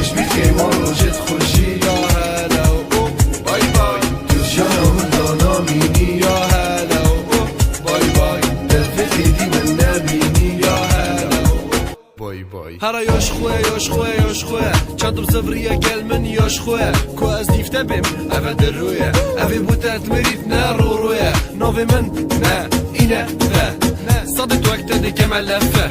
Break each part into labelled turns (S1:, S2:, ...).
S1: دش بیتی ما روشت خوشی
S2: یا هلا و او بای بای
S1: جانم دانا مینی
S2: یا هلا و او بای بای
S1: دفتی دی من نبینی
S2: یا هلا و او
S1: بای بای
S2: هر یاش خوه یاش خوه یاش خوه چند روز سفریه گل من یاش خوه کو از دیفته بیم اوه در رویه اوه بوتت مرید نه رو رویه ناوی من نه اینه نه صادت وقت دیگه ملفه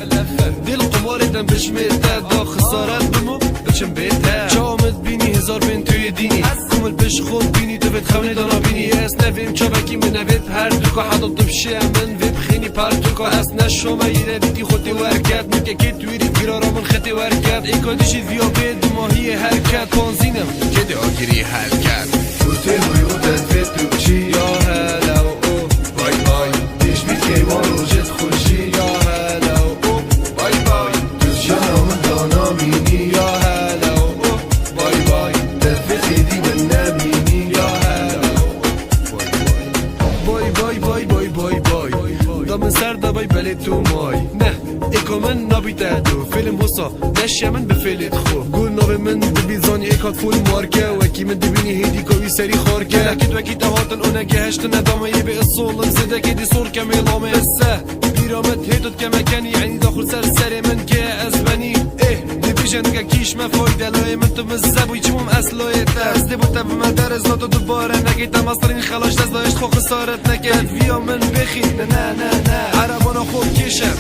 S2: دل قمارتم بشمیته دا خسارت بمو بچم بیته جامد بینی هزار بین توی دینی کمل بش خود بینی تو بید خونه دانا بینی اس نویم چابکی من نوید هر دوکا حدا دبشه من وید خینی پر دوکا اس نشومه یه دیدی خودی ورکت میگه که تویری گرارا من خطی ورکت ای کادیشی ویا بید ماهی حرکت پانزینم که دی آگیری حرکت
S1: توتی بایو دفت تو چی
S2: یا هلا و او بای بای
S1: دش بیتی ما روشت خوشی
S2: یا هلا و او بای بای
S1: جانم دانا مینی
S2: یا هلا و او بای بای
S1: دفتی دی من نبینی
S2: یا هلا و او بای بای بای بای بای بای دامن سر دبای بله تو مای نه ایکو من نبیده دو فیلم حسا نشه من به فیلت خوب گل ناوه من دبیزانی ایکات فول مارکه وکی من دبینی هیدی کوی سری خارکه لکت وکی تهاتن اونگه هشت ندامه یه به اصولن زده که دی سور کمی لامه بسه پیرامت هیدوت که مکنی یعنی داخل سر من که از بنی دبیجن کیش مفایده لای من تو مزبوی چموم اصلای دست دی بوده به من در از ناتو دوباره نگیت مسترین خلاش دست داشت خو خسارت نکرد ویا من بخی نه عربانا خوب کشم